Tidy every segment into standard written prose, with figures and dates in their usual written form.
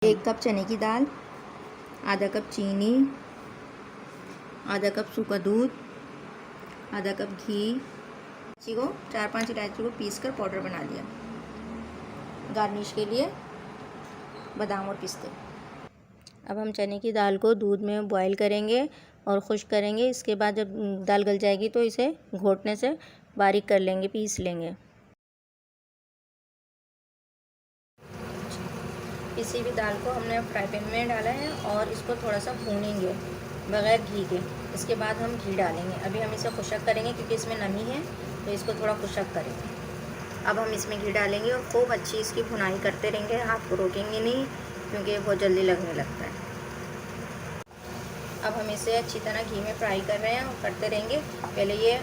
1 cup चने की दाल, आधा कप चीनी, आधा कप सूखा दूध, आधा कप घी, इलायची को 4-5 इलायची को पीस कर पाउडर बना लिया। गार्निश के लिए बादाम और पिस्ते। अब हम चने की दाल को दूध में बॉईल करेंगे और खुश्क करेंगे। इसके बाद जब दाल गल जाएगी तो इसे घोटने से बारीक कर लेंगे, पीस लेंगे। पिसी हुई दाल को हमने फ्राई पैन में डाला है और इसको थोड़ा सा भूनेंगे बग़ैर घी के। इसके बाद हम घी डालेंगे। अभी हम इसे खुश्क करेंगे क्योंकि इसमें नमी है, तो इसको थोड़ा खुश्क करेंगे। अब हम इसमें घी डालेंगे और खूब अच्छी इसकी भुनाई करते रहेंगे, हाथ को रोकेंगे नहीं क्योंकि बहुत जल्दी लगने लगता है। अब हम इसे अच्छी तरह घी में फ्राई कर रहे हैं और करते रहेंगे। पहले ये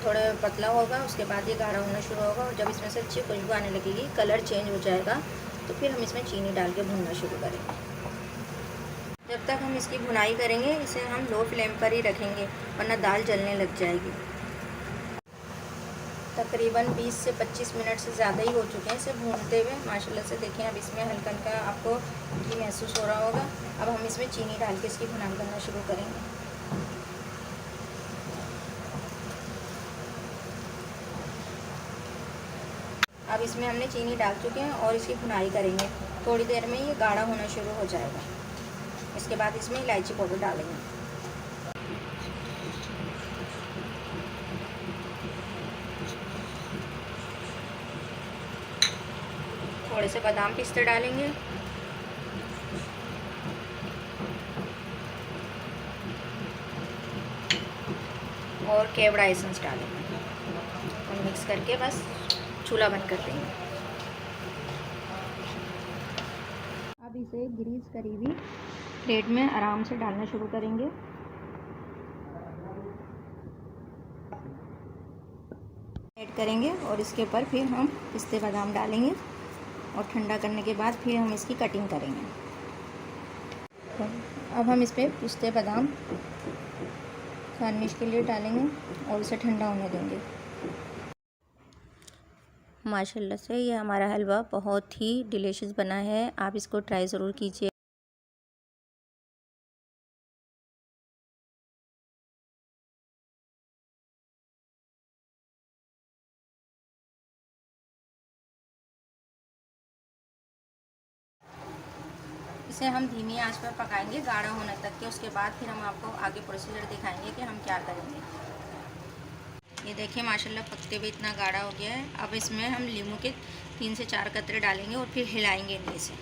थोड़ा पतला होगा, उसके बाद ये गाढ़ा होना शुरू होगा और जब इसमें से अच्छी खुशबू आने लगेगी, कलर चेंज हो जाएगा, तो फिर हम इसमें चीनी डाल के भूनना शुरू करेंगे। जब तक हम इसकी भुनाई करेंगे इसे हम लो फ्लेम पर ही रखेंगे, वरना दाल जलने लग जाएगी। तकरीबन 20 से 25 मिनट से ज़्यादा ही हो चुके हैं इसे भूनते हुए। माशाल्लाह से देखें, अब इसमें हल्का हल्का आपको घी महसूस हो रहा होगा। अब हम इसमें चीनी डाल के इसकी भुनाई करना शुरू करेंगे। अब इसमें हमने चीनी डाल चुके हैं और इसकी भुनाई करेंगे। थोड़ी देर में ये गाढ़ा होना शुरू हो जाएगा। इसके बाद इसमें इलायची पाउडर डालेंगे। थोड़े से बादाम पिस्ते डालेंगे और केवड़ा एसेंस डालेंगे और मिक्स करके बस चूल्हा बंद कर देंगे। अब इसे ग्रीस करी हुई प्लेट में आराम से डालना शुरू करेंगे। ऐड करेंगे और इसके ऊपर फिर हम पिस्ते बादाम डालेंगे और ठंडा करने के बाद फिर हम इसकी कटिंग करेंगे। अब हम इस पर पिस्ते बादाम गार्निश के लिए डालेंगे और इसे ठंडा होने देंगे। माशाल्लाह से ये हमारा हलवा बहुत ही डिलीशियस बना है। आप इसको ट्राई ज़रूर कीजिए। इसे हम धीमी आंच पर पकाएंगे गाढ़ा होने तक के। उसके बाद फिर हम आपको आगे प्रोसीजर दिखाएंगे कि हम क्या करेंगे। ये देखिए माशाल्लाह पकते हुए इतना गाढ़ा हो गया है। अब इसमें हम लीमू के 3 से 4 कतरे डालेंगे और फिर हिलाएंगे नहीं इसे।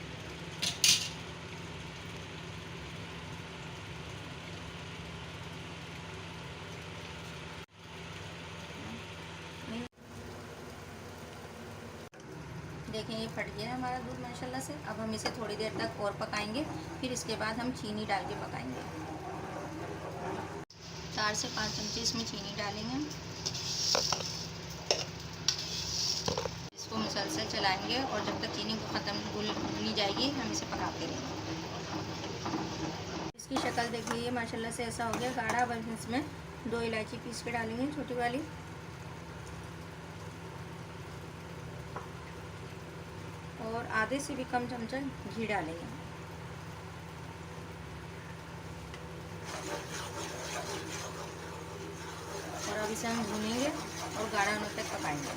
देखें ये फट गया है हमारा दूध माशाल्लाह से। अब हम इसे थोड़ी देर तक और पकाएंगे, फिर इसके बाद हम चीनी डाल के पकाएंगे। 4 से 5 चमचे इसमें चीनी डालेंगे। इसको मुसलसल चलाएंगे और जब तक चीनी ख़त्म नहीं जाएगी हम इसे पकाते रहेंगे। इसकी शक्ल देखिए माशाल्लाह से ऐसा हो गया गाढ़ा। अब इसमें 2 इलायची पीस के डालेंगे, छोटी वाली, और आधे से भी कम चमचा घी डालेंगे। और अब इसे हम भूनेंगे और गाढ़ा होने तक पकाएंगे।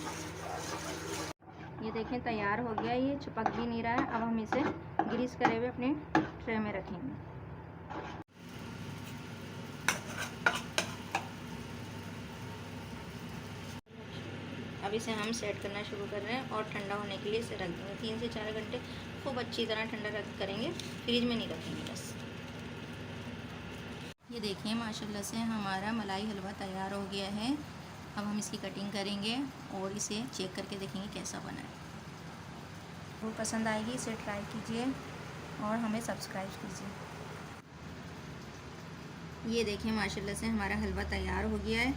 ये देखें तैयार हो गया, ये चिपक भी नहीं रहा है। अब हम इसे ग्रीस करे हुए अपने ट्रे में रखेंगे। अब इसे हम सेट करना शुरू कर रहे हैं और ठंडा होने के लिए इसे रख देंगे। 3 से 4 घंटे खूब अच्छी तरह ठंडा करेंगे, फ्रिज में नहीं रखेंगे बस। ये देखिए माशाल्लाह से हमारा मलाई हलवा तैयार हो गया है। अब हम इसकी कटिंग करेंगे और इसे चेक करके देखेंगे कैसा बना है। वो पसंद आएगी इसे ट्राई कीजिए और हमें सब्सक्राइब कीजिए। ये देखिए माशाल्लाह से हमारा हलवा तैयार हो गया है।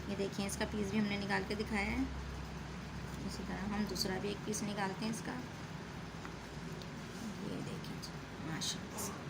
ये देखिए इसका पीस भी हमने निकाल के दिखाया है। इसी तरह हम दूसरा भी एक पीस निकालते हैं इसका। ये देखिए माशाल्लाह से।